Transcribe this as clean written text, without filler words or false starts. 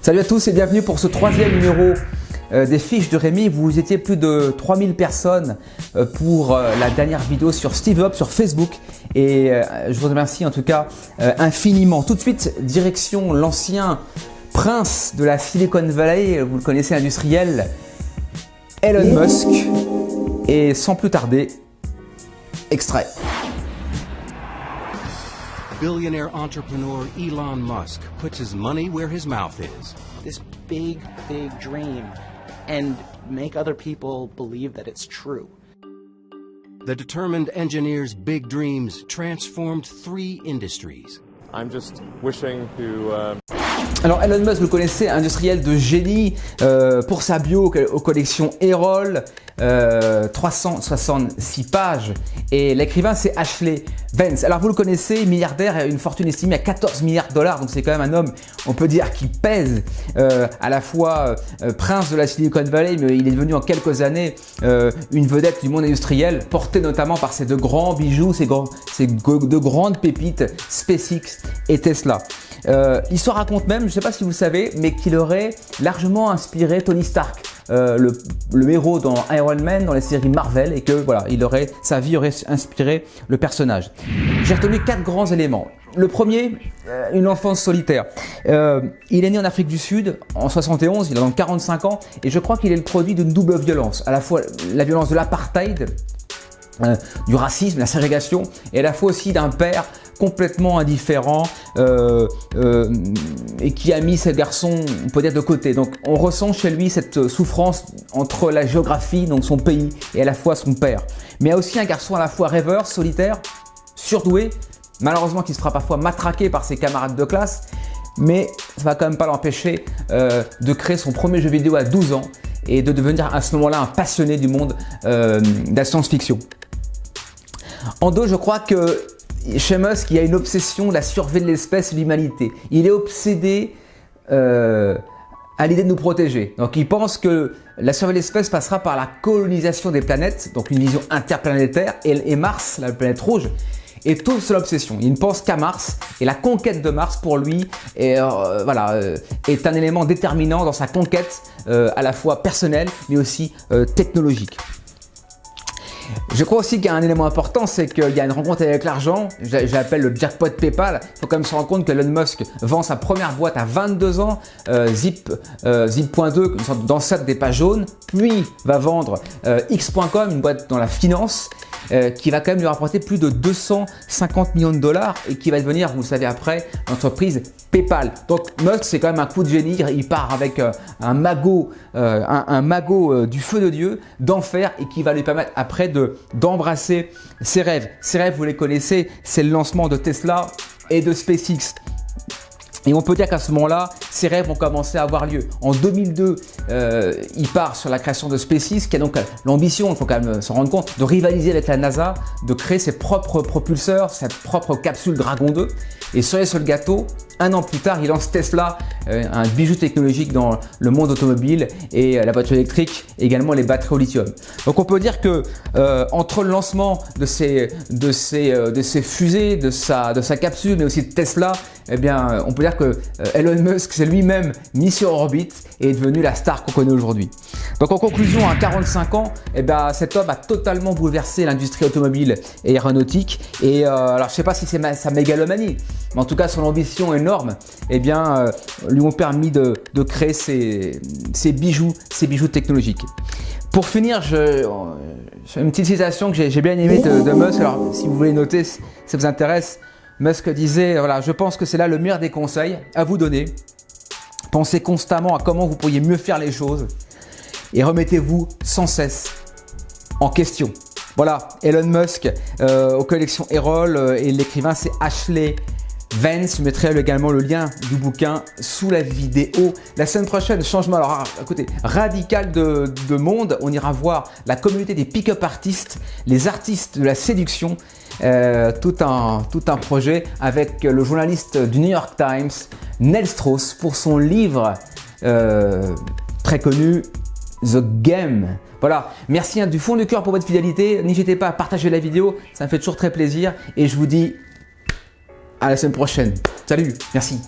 Salut à tous et bienvenue pour ce troisième numéro des fiches de Rémi. Vous étiez plus de 3000 personnes pour la dernière vidéo sur Steve Jobs sur Facebook et je vous remercie en tout cas infiniment. Tout de suite, direction l'ancien prince de la Silicon Valley, vous le connaissez, industriel, Elon Musk. Et sans plus tarder, extrait. Billionaire entrepreneur Elon Musk puts his money where his mouth is. This big dream and make other people believe that it's true. The determined engineer's big dreams transformed 3 industries. I'm just wishing to Alors Elon Musk, vous le connaissez, industriel de génie pour sa bio aux collections Errol, 366 pages, et l'écrivain c'est Ashley Vance. Alors vous le connaissez, milliardaire, une fortune estimée à 14 milliards de dollars, donc c'est quand même un homme, on peut dire, qui pèse à la fois prince de la Silicon Valley, mais il est devenu en quelques années une vedette du monde industriel, porté notamment par ces deux grands bijoux, ces deux grandes pépites, SpaceX et Tesla. L'histoire raconte même, je ne sais pas si vous savez, mais qu'il aurait largement inspiré Tony Stark, le héros dans Iron Man, dans les séries Marvel, et que voilà, sa vie aurait inspiré le personnage. J'ai retenu 4 grands éléments. Le premier, une enfance solitaire. Il est né en Afrique du Sud en 71, il a donc 45 ans, et je crois qu'il est le produit d'une double violence, à la fois la violence de l'apartheid, du racisme, la ségrégation, et à la fois aussi d'un père complètement indifférent et qui a mis ses garçons, on peut dire, de côté. Donc on ressent chez lui cette souffrance entre la géographie, donc son pays, et à la fois son père. Mais il y a aussi un garçon à la fois rêveur, solitaire, surdoué, malheureusement qui se fera parfois matraquer par ses camarades de classe, mais ça va quand même pas l'empêcher de créer son premier jeu vidéo à 12 ans et de devenir à ce moment-là un passionné du monde de la science-fiction. En deux, je crois que chez Musk, il y a une obsession de la survie de l'espèce et de l'humanité. Il est obsédé à l'idée de nous protéger. Donc il pense que la survie de l'espèce passera par la colonisation des planètes, donc une vision interplanétaire, et Mars, la planète rouge, est toute son obsession. Il ne pense qu'à Mars, et la conquête de Mars pour lui est un élément déterminant dans sa conquête à la fois personnelle mais aussi technologique. Je crois aussi qu'il y a un élément important, c'est qu'il y a une rencontre avec l'argent, j'appelle le jackpot PayPal. Il faut quand même se rendre compte que Elon Musk vend sa première boîte à 22 ans, Zip.2, une sorte d'ancêtre des pages jaunes, puis va vendre X.com, une boîte dans la finance, qui va quand même lui rapporter plus de 250 millions de dollars et qui va devenir, vous le savez après, l'entreprise PayPal. Donc Musk, c'est quand même un coup de génie, il part avec un magot du feu de Dieu, d'enfer, et qui va lui permettre après d'embrasser ses rêves. Ses rêves, vous les connaissez, c'est le lancement de Tesla et de SpaceX. Et on peut dire qu'à ce moment-là, ses rêves vont commencer à avoir lieu. En 2002, il part sur la création de SpaceX, qui a donc l'ambition, il faut quand même s'en rendre compte, de rivaliser avec la NASA, de créer ses propres propulseurs, sa propre capsule Dragon 2. Et cerise sur le gâteau, un an plus tard, il lance Tesla, un bijou technologique dans le monde automobile et la voiture électrique, également les batteries au lithium. Donc on peut dire que entre le lancement de ses fusées, de sa capsule, mais aussi de Tesla, eh bien, on peut dire que Elon Musk s'est lui-même mis sur orbite et est devenu la star qu'on connaît aujourd'hui. Donc en conclusion, à 45 ans, eh bien, cet homme a totalement bouleversé l'industrie automobile et aéronautique. Et alors je ne sais pas si c'est sa mégalomanie, mais en tout cas son ambition énorme, eh bien, lui ont permis de créer ces bijoux technologiques. Pour finir, une petite citation que j'ai bien aimée de Musk. Alors si vous voulez noter, si ça vous intéresse, Musk disait, voilà, je pense que c'est là le meilleur des conseils à vous donner. Pensez constamment à comment vous pourriez mieux faire les choses et remettez-vous sans cesse en question. Voilà, Elon Musk aux collections Errol et l'écrivain c'est Ashley Vance. Je mettrai également le lien du bouquin sous la vidéo. La semaine prochaine, changement alors, écoutez, radical de monde. On ira voir la communauté des pick-up artistes, les artistes de la séduction. Tout un projet avec le journaliste du New York Times, Neil Strauss, pour son livre très connu, The Game. Voilà, merci du fond du cœur pour votre fidélité. N'hésitez pas à partager la vidéo, ça me fait toujours très plaisir. Et je vous dis à la semaine prochaine. Salut, merci.